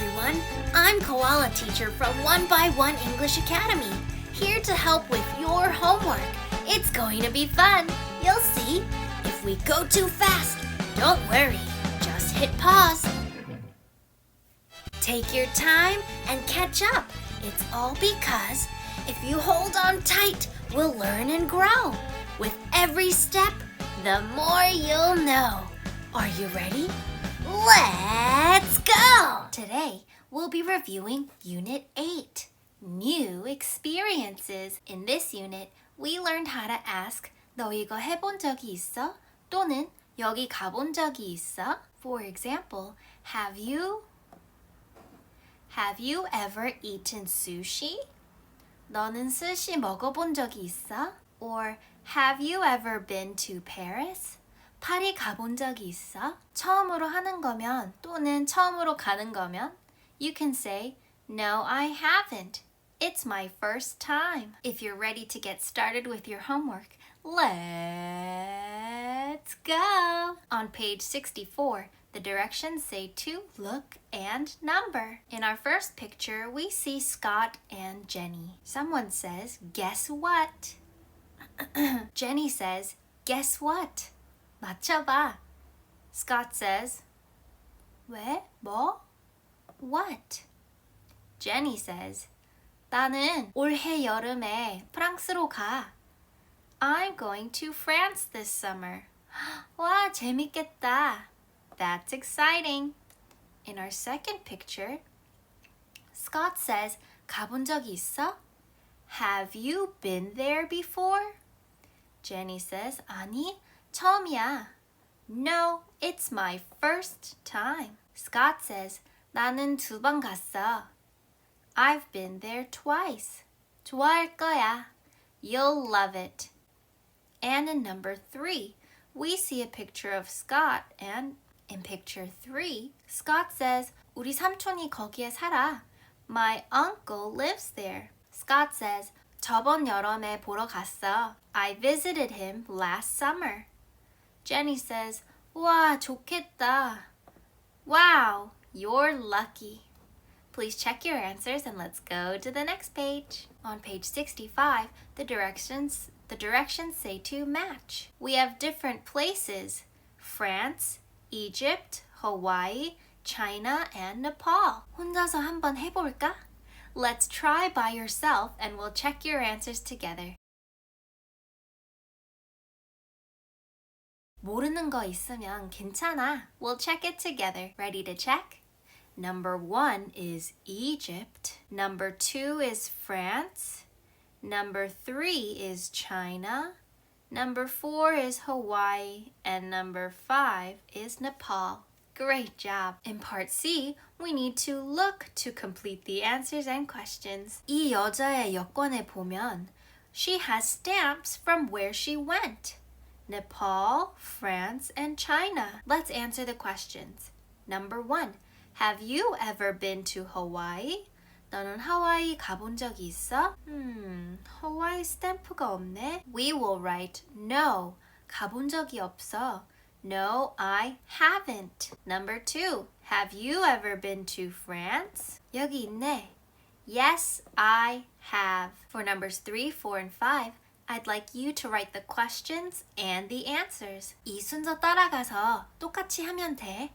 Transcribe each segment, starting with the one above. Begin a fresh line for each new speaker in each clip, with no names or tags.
everyone. I'm Koala Teacher from One English Academy, here to help with your homework. It's going to be fun. You'll see. If we go too fast, don't worry. Just hit pause. Take your time and catch up. It's all because if you hold on tight, we'll learn and grow. With every step, the more you'll know. Are you ready? Let's go! Today, we'll be reviewing Unit 8, New Experiences. In this unit, we learned how to ask, 너 이거 해본 적이 있어? 또는 여기 가본 적이 있어? For example, have you ever eaten sushi? 너는 스시 먹어본 적이 있어? Or have you ever been to Paris? 파리 가본 적이 있어? 처음으로 하는 거면 또는 처음으로 가는 거면 you can say, No, I haven't. It's my first time. If you're ready to get started with your homework, let's go! On page 64, the directions say to look and number. In our first picture, we see Scott and Jenny. Someone says, guess what? Jenny says, guess what? 맞춰봐. Scott says, 왜? 뭐? What? Jenny says, 나는 올해 여름에 프랑스로 가. I'm going to France this summer. 와, 재밌겠다. That's exciting. In our second picture, Scott says, 가본 적이 있어? Have you been there before? Jenny says, 아니, 처음이야. No, it's my first time. Scott says, 나는 2번 갔어. I've been there twice. 좋아할 거야. You'll love it. And in number 3, we see a picture of Scott, and in picture 3, Scott says, 우리 삼촌이 거기에 살아. My uncle lives there. Scott says, 저번 여름에 보러 갔어. I visited him last summer. Jenny says, 와, 좋겠다. Wow, you're lucky. Please check your answers and let's go to the next page. On page 65, the directions say to match. We have different places: France, Egypt, Hawaii, China, and Nepal. 혼자서 한번 해볼까? Let's try by yourself and we'll check your answers together. 모르는 거 있으면 괜찮아. We'll check it together. Ready to check? Number 1 is Egypt. Number 2 is France. Number 3 is China. Number 4 is Hawaii. And number 5 is Nepal. Great job! In part C, we need to look to complete the answers and questions. 이 여자의 여권에 보면 she has stamps from where she went. Nepal, France, and China. Let's answer the questions. Number 1. Have you ever been to Hawaii? 너는 하와이 가본 적이 있어? 하와이 스탬프가 없네. We will write no. 가본 적이 없어. No, I haven't. Number 2. Have you ever been to France? 여기 있네. Yes, I have. For numbers 3, 4, and 5, I'd like you to write the questions and the answers. 이 순서 따라가서 똑같이 하면 돼.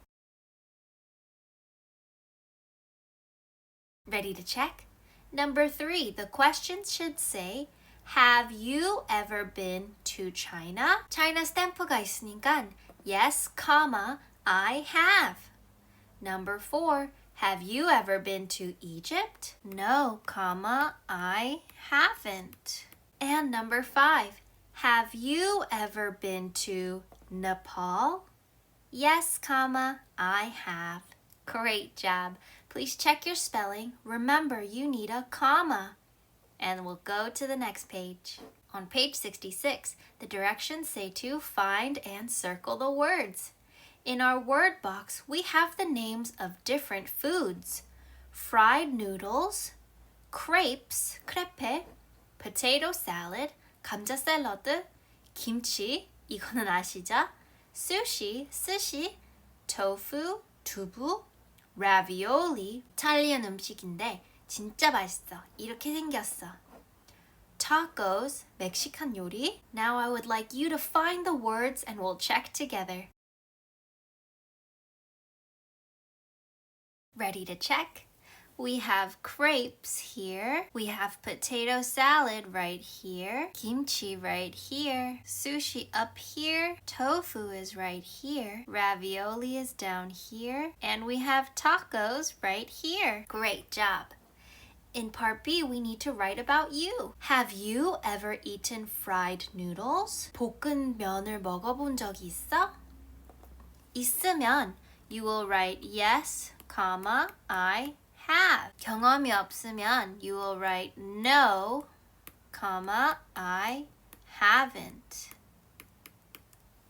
Ready to check? Number 3, the questions should say, Have you ever been to China? China 스탬프가 있으니까 yes, comma, I have. Number 4, have you ever been to Egypt? No, comma, I haven't. And number 5, have you ever been to Nepal? Yes, comma, I have. Great job. Please check your spelling. Remember, you need a comma. And we'll go to the next page. On page 66, the directions say to find and circle the words. In our word box, we have the names of different foods. Fried noodles, crepes, crepe, potato salad, 감자 샐러드, 김치, 이거는 아시죠? Sushi, 스시, tofu, 두부, ravioli, 이탈리안 음식인데 진짜 맛있어. 이렇게 생겼어. Tacos, 멕시칸 요리. Now I would like you to find the words and we'll check together. Ready to check? We have crepes here. We have potato salad right here. Kimchi right here. Sushi up here. Tofu is right here. Ravioli is down here. And we have tacos right here. Great job. In part B, we need to write about you. Have you ever eaten fried noodles? 볶은 면을 먹어본 적이 있어? 있으면 you will write yes, I have. 경험이 없으면 you will write no, I haven't.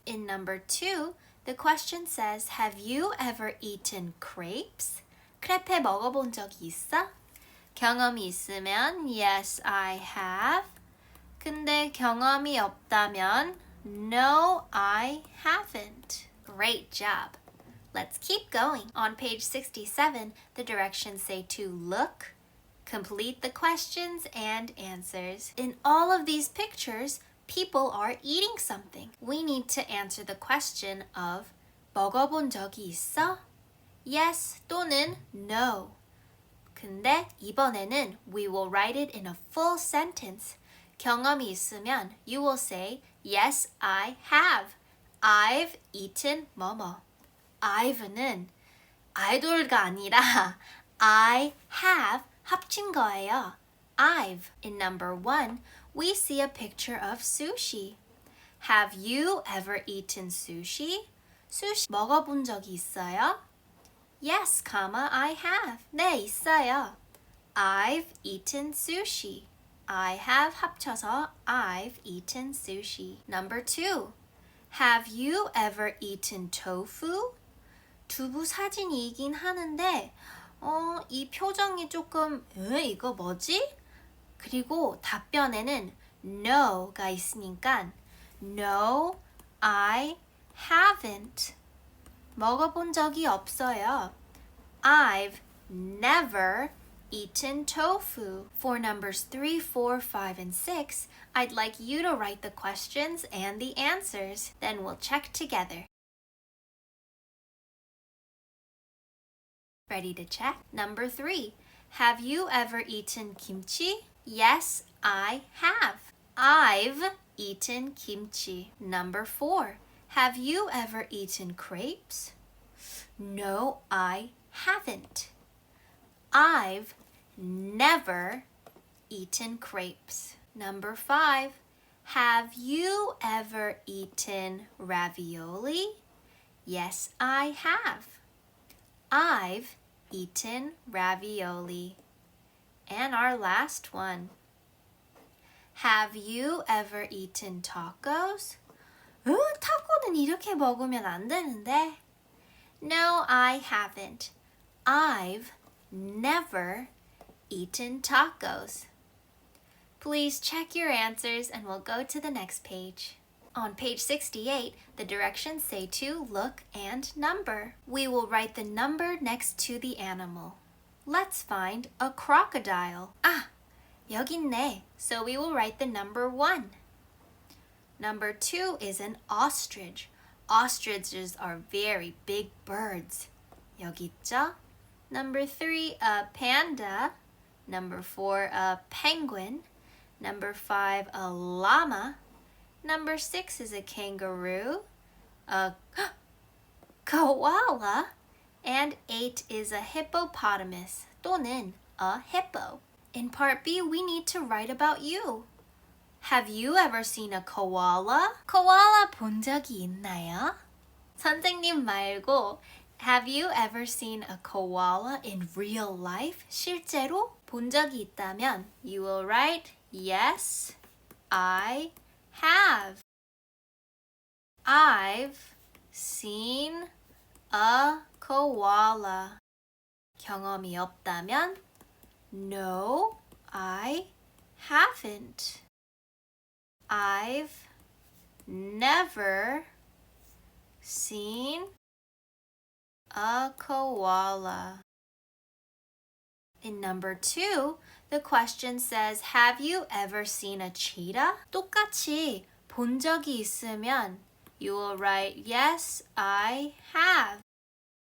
In number 2, the question says, have you ever eaten crepes? 크레페 먹어본 적이 있어? 경험이 있으면 yes, I have. 근데 경험이 없다면 no, I haven't. Great job. Let's keep going. On page 67, the directions say to look, complete the questions and answers. In all of these pictures, people are eating something. We need to answer the question of 먹어본 적이 있어? Yes 또는 no. 근데 이번에는 we will write it in a full sentence. 경험이 있으면 you will say yes, I have. I've eaten 뭐뭐. I've는 아이돌가 아니라 I have 합친 거예요. I've. In number 1, we see a picture of sushi. Have you ever eaten sushi? 수시 먹어본 적이 있어요? Yes, I have. 네, 있어요. I've eaten sushi. I have 합쳐서 I've eaten sushi. Number 2, have you ever eaten tofu? 두부 사진이긴 하는데 이 표정이 조금 이거 뭐지? 그리고 답변에는 no가 있으니까 no, I haven't. 먹어본 적이 없어요. I've never eaten tofu. For numbers 3, 4, 5, and 6, I'd like you to write the questions and the answers. Then we'll check together. Ready to check? Number 3. Have you ever eaten kimchi? Yes, I have. I've eaten kimchi. Number 4. Have you ever eaten crepes? No, I haven't. I've never eaten crepes. Number 5. Have you ever eaten ravioli? Yes, I have. I've eaten ravioli. And our last one. Have you ever eaten tacos? 타코는 이렇게 먹으면 안 되는데. No, I haven't. I've never eaten tacos. Please check your answers and we'll go to the next page. On page 68, the directions say to look and number. We will write the number next to the animal. Let's find a crocodile. 여기 있네. So we will write the number 1. Number 2 is an ostrich. Ostriches are very big birds. 여기 있죠? Number 3, a panda. Number 4, a penguin. Number 5, a llama. Number 6 is a kangaroo, a koala, and 8 is a hippopotamus, 또는 a hippo. In part B, we need to write about you. Have you ever seen a koala? koala 본 적이 있나요? 선생님 말고 Have you ever seen a koala in real life? 실제로 본 적이 있다면 you will write yes, I have. I've seen a koala. 경험이 없다면 no, I haven't. I've never seen a koala. In number 2, the question says, have you ever seen a cheetah? 똑같이 본 적이 있으면 you will write, yes, I have.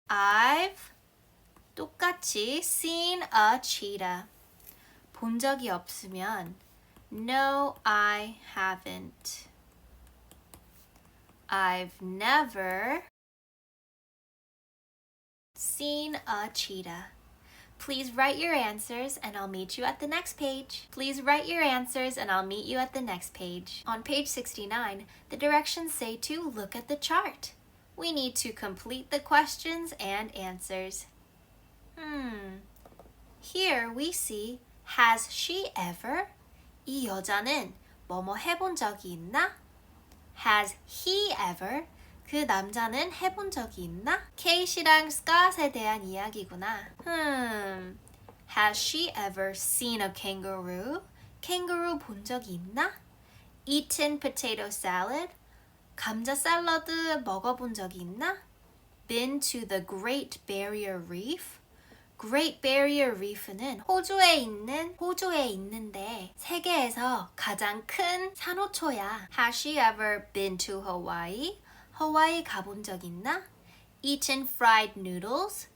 I've 똑같이 seen a cheetah. 본 적이 없으면 no, I haven't. I've never seen a cheetah. Please write your answers and I'll meet you at the next page. Please write your answers and I'll meet you at the next page. On page 69, the directions say to look at the chart. We need to complete the questions and answers. Here we see, has she ever? 이 여자는 뭐뭐 해본 적이 있나? Has he ever? 그 남자는 해본 적이 있나? Kate이랑 Scott에 대한 이야기구나. Has she ever seen a kangaroo? 캥거루 본 적이 있나? Eaten potato salad? 감자 샐러드 먹어본 적이 있나? Been to the Great Barrier Reef? Great Barrier Reef는 호주에 있는데 세계에서 가장 큰 산호초야. Has she ever been to Hawaii? 하와이 가본 적 있나? Eaten fried noodles?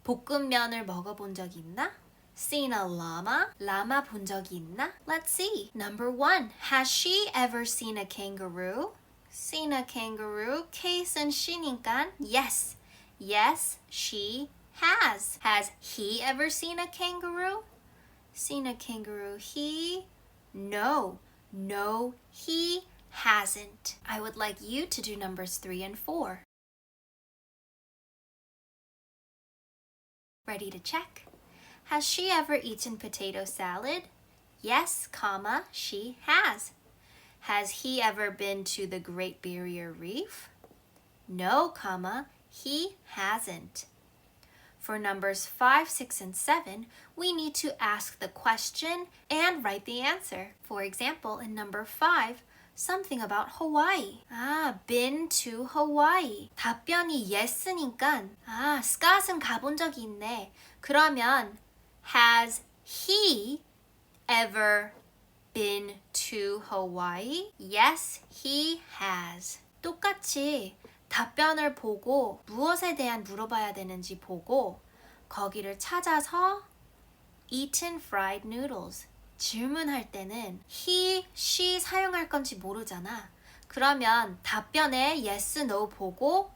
볶음면을 먹어본 적 있나? Seen a llama? 라마 본 적이 있나? Let's see. Number 1. Has she ever seen a kangaroo? Seen a kangaroo? Case은 she니까 yes. Yes, she has. Has he ever seen a kangaroo? Seen a kangaroo? He? No. No, he hasn't. I would like you to do numbers 3 and 4. Ready to check? Has she ever eaten potato salad? Yes, comma, she has. Has he ever been to the Great Barrier Reef? No, comma, he hasn't. For numbers 5, 6, and 7, we need to ask the question and write the answer. For example, in number 5, something about Hawaii. Been to Hawaii. 답변이 yes니까 Scott은 가본 적이 있네. 그러면 has he ever been to Hawaii? Yes, he has. 똑같이 답변을 보고 무엇에 대한 물어봐야 되는지 보고 거기를 찾아서 eaten fried noodles. 질문할 때는 he, she 사용할 건지 모르잖아. 그러면 답변에 yes, no 보고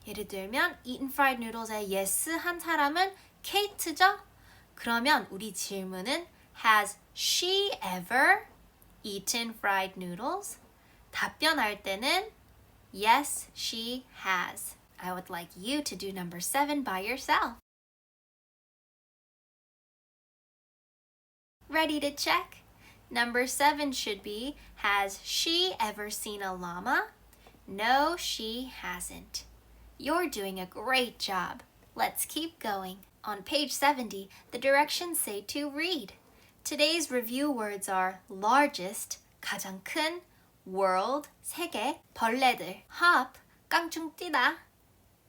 예를 들면 eaten fried noodles에 yes 한 사람은 Kate죠? 그러면 우리 질문은 has she ever eaten fried noodles? 답변할 때는 yes, she has. I would like you to do number 7 by yourself. Ready to check? Number 7 should be, has she ever seen a llama? No, she hasn't. You're doing a great job. Let's keep going. On page 70, the directions say to read. Today's review words are largest, 가장 큰, world, 세계, 벌레들, hop, 깡충 뛰다,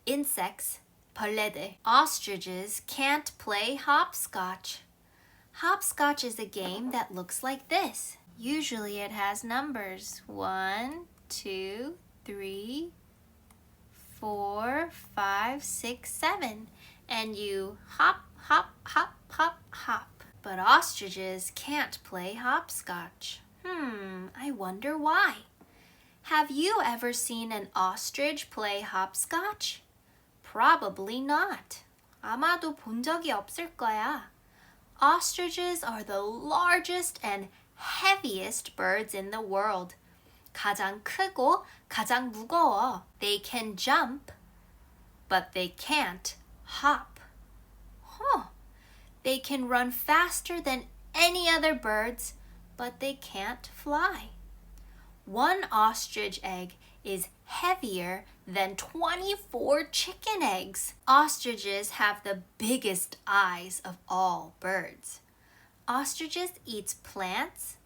insects, 벌레들, ostriches can't play hopscotch. Hopscotch is a game that looks like this. Usually it has numbers 1, 2, 3, 4, 5, 6, 7. And you hop, hop, hop, hop, hop. But ostriches can't play hopscotch. I wonder why. Have you ever seen an ostrich play hopscotch? Probably not. 아마도 본 적이 없을 거야. Ostriches are the largest and heaviest birds in the world. 가장 크고 가장 무거워. They can jump, but they can't hop. They can run faster than any other birds, but they can't fly. One ostrich egg is heavier than 24 chicken eggs. Ostriches have the biggest eyes of all birds. Ostriches eat plants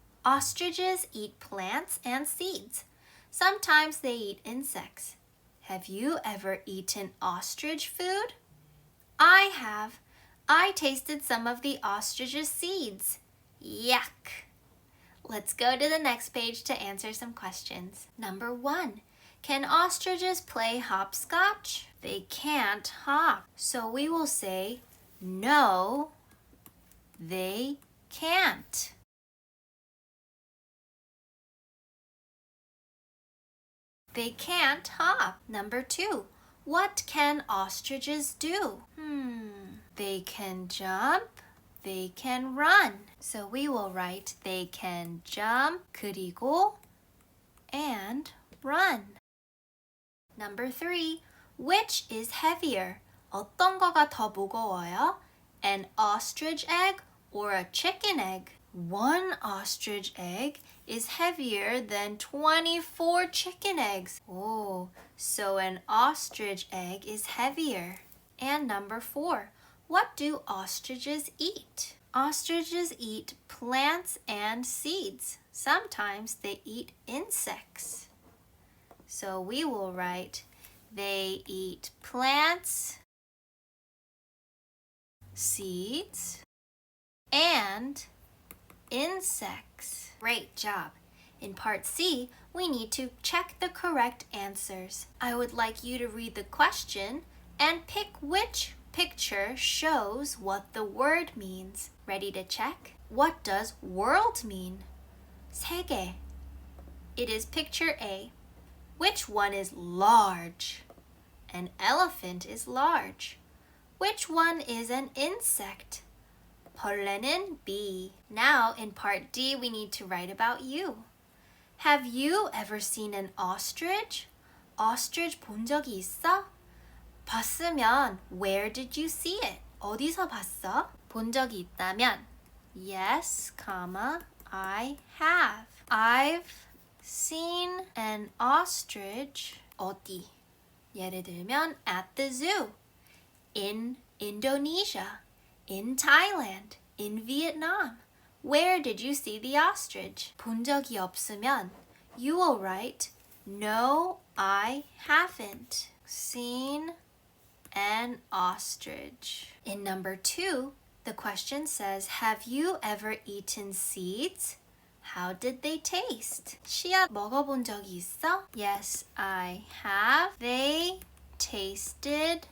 and seeds. Sometimes they eat insects. Have you ever eaten ostrich food? I have. I tasted some of the ostrich's seeds. Yuck! Let's go to the next page to answer some questions. Number 1. Can ostriches play hopscotch? They can't hop. So we will say, no, they can't. They can't hop. Number 2. What can ostriches do? They can jump. They can run. So we will write they can jump 그리고 and run. Number 3. Which is heavier? 어떤 거가 더 무거워요? An ostrich egg or a chicken egg? One ostrich egg is heavier than 24 chicken eggs. Oh, so an ostrich egg is heavier. And number 4. What do ostriches eat? Ostriches eat plants and seeds. Sometimes they eat insects. So we will write they eat plants, seeds, and insects. Great job. In part C, we need to check the correct answers. I would like you to read the question and pick which picture shows what the word means. Ready to check? What does world mean? 세계. It is picture A. Which one is large? An elephant is large. Which one is an insect? 벌레는 B. Now in part D, we need to write about you. Have you ever seen an ostrich? Ostrich 본 적이 있어? 봤으면 where did you see it? 어디서 봤어? 본 적이 있다면 yes, I have. I've seen an ostrich 어디? 예를 들면 at the zoo, in Indonesia, in Thailand, in Vietnam. Where did you see the ostrich? 본 적이 없으면 you will write no, I haven't seen an ostrich. In number 2, the question says, have you ever eaten seeds? How did they taste? 씨앗 먹어본 적이 있어? Yes, I have. They tasted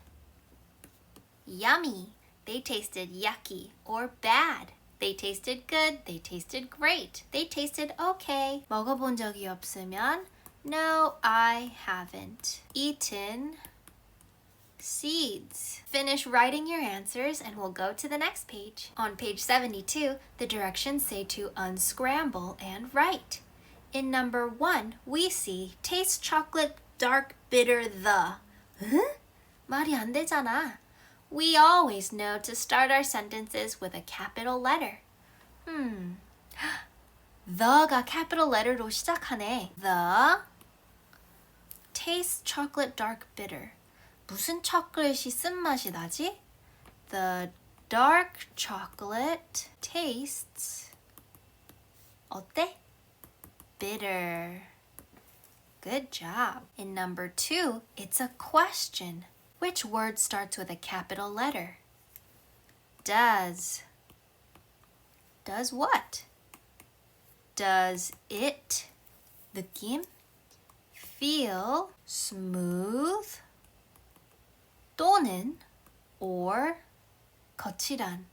yummy. They tasted yucky or bad. They tasted good. They tasted great. They tasted okay. 먹어본 적이 없으면 no, I haven't eaten seeds. Finish writing your answers and we'll go to the next page. On page 72, the directions say to unscramble and write. In number 1, we see taste chocolate dark bitter the. 말이 안 되잖아. We always know to start our sentences with a capital letter. the가 capital letter로 시작하네. The taste chocolate dark bitter. 무슨 초콜릿이 쓴맛이 나지? The dark chocolate tastes 어때? Bitter. Good job. In number 2, it's a question. Which word starts with a capital letter? Does. Does what? Does it, 느낌, feel smooth? 또는 or 거칠한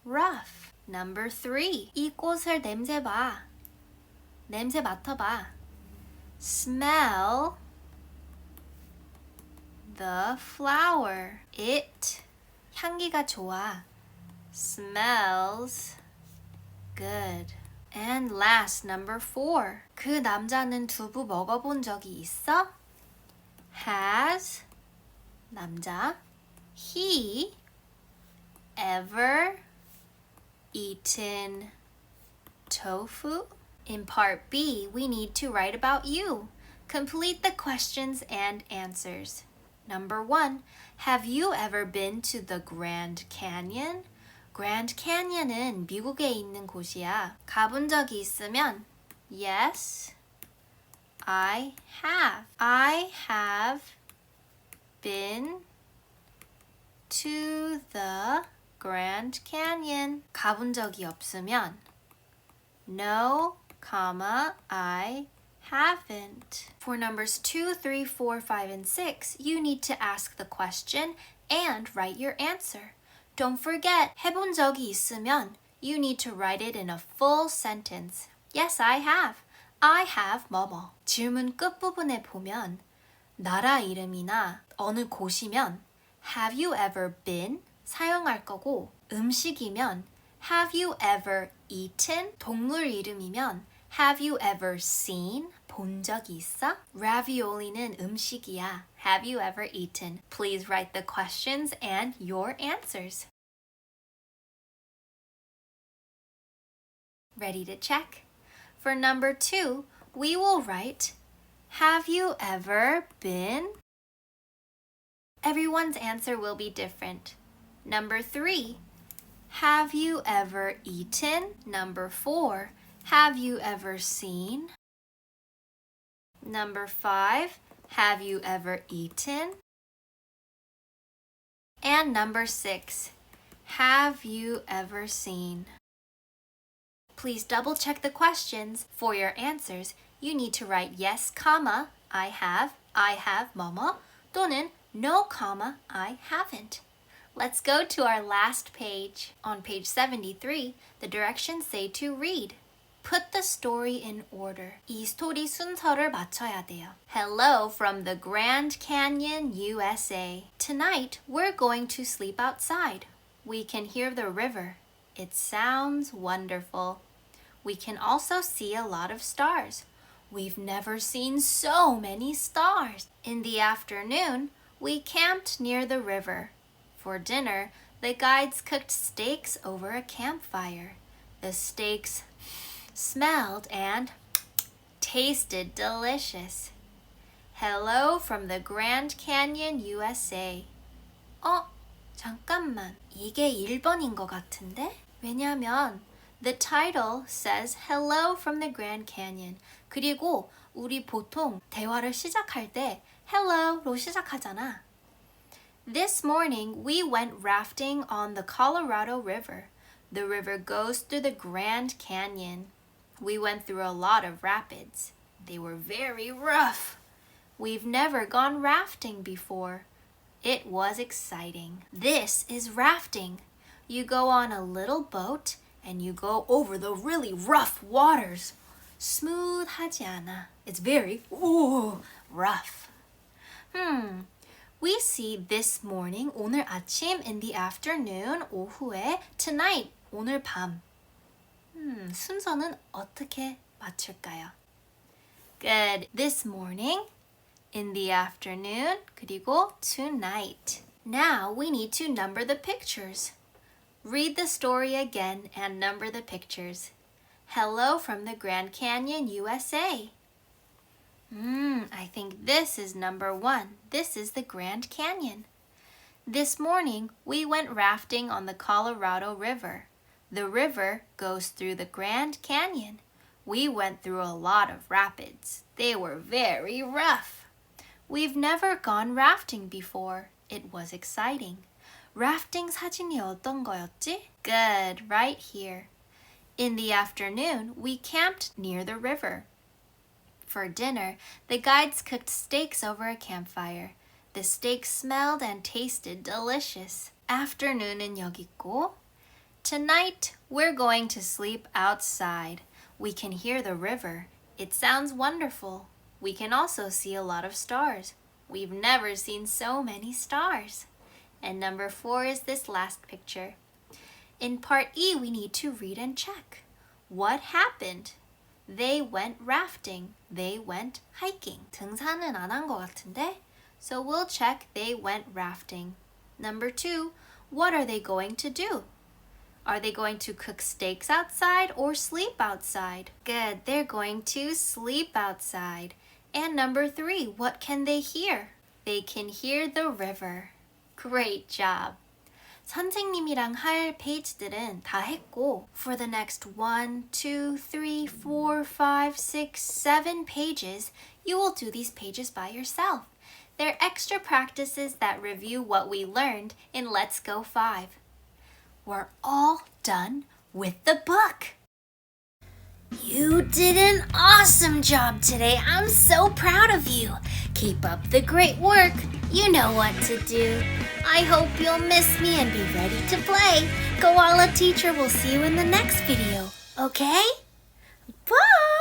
rough. Number 3. 이 꽃을 냄새 봐. 냄새 맡아봐. Smell the flower. It 향기가 좋아. Smells good. And last, number 4. 그 남자는 두부 먹어본 적이 있어? Has 남자 he ever eaten tofu? In part B, we need to write about you. Complete the questions and answers. Number 1, have you ever been to the Grand Canyon? Grand Canyon은 미국에 있는 곳이야. 가본 적이 있으면 yes, I have. I have been to the Grand Canyon? 가본 적이 없으면 No, I haven't. For numbers 2, 3, 4, 5, and 6, you need to ask the question and write your answer. Don't forget, 해본 적이 있으면 you need to write it in a full sentence. Yes, I have. I have 뭐뭐. 질문 끝부분에 보면 나라 이름이나 어느 곳이면 have you ever been? 사용할 거고 음식이면 have you ever eaten? 동물 이름이면 have you ever seen? 본 적이 있어? Ravioli는 음식이야. Have you ever eaten? Please write the questions and your answers. Ready to check? For number 2, we will write, have you ever been? Everyone's answer will be different. Number 3, have you ever eaten? Number 4, have you ever seen? Number 5, have you ever eaten? And number 6, have you ever seen? Please double check the questions. For your answers, you need to write yes, comma, I have, 뭐뭐, 또는 no, comma, I haven't. Let's go to our last page. On page 73, the directions say to read. Put the story in order. 이 스토리 순서를 맞춰야 돼요. Hello from the Grand Canyon, USA. Tonight, we're going to sleep outside. We can hear the river. It sounds wonderful. We can also see a lot of stars. We've never seen so many stars. In the afternoon, we camped near the river. For dinner, the guides cooked steaks over a campfire. The steaks smelled and tasted delicious. Hello from the Grand Canyon, USA. 잠깐만. 이게 1번인 것 같은데? 왜냐면 the title says hello from the Grand Canyon. 그리고 우리 보통 대화를 시작할 때 hello로 시작하잖아. This morning, we went rafting on the Colorado River. The river goes through the Grand Canyon. We went through a lot of rapids. They were very rough. We've never gone rafting before. It was exciting. This is rafting. You go on a little boat and you go over the really rough waters. Smooth하지 않아. It's very rough. We see this morning, 오늘 아침, in the afternoon, 오후에, tonight, 오늘 밤. 순서는 어떻게 맞출까요? Good. This morning, in the afternoon, 그리고 tonight. Now we need to number the pictures. Read the story again and number the pictures. Hello from the Grand Canyon, USA. I think this is number 1. This is the Grand Canyon. This morning, we went rafting on the Colorado River. The river goes through the Grand Canyon. We went through a lot of rapids. They were very rough. We've never gone rafting before. It was exciting. Rafting 사진이 어떤 거였지? Good, right here. In the afternoon, we camped near the river. For dinner, the guides cooked steaks over a campfire. The steaks smelled and tasted delicious. Afternoon은 여기 있고. Tonight, we're going to sleep outside. We can hear the river. It sounds wonderful. We can also see a lot of stars. We've never seen so many stars. And number 4 is this last picture. In part E, we need to read and check. What happened? They went rafting. They went hiking. 등산은 안 한 것 같은데? So we'll check they went rafting. Number 2, what are they going to do? Are they going to cook steaks outside or sleep outside? Good, they're going to sleep outside. And number 3, what can they hear? They can hear the river. Great job. 선생님이랑 할 페이지들은 다 했고 for the next 1, 2, 3, 4, 5, 6, 7 pages, you will do these pages by yourself. They're extra practices that review what we learned in Let's Go 5. We're all done with the book. You did an awesome job today. I'm so proud of you. Keep up the great work. You know what to do. I hope you'll miss me and be ready to play. Koala Teacher will see you in the next video, okay? Bye!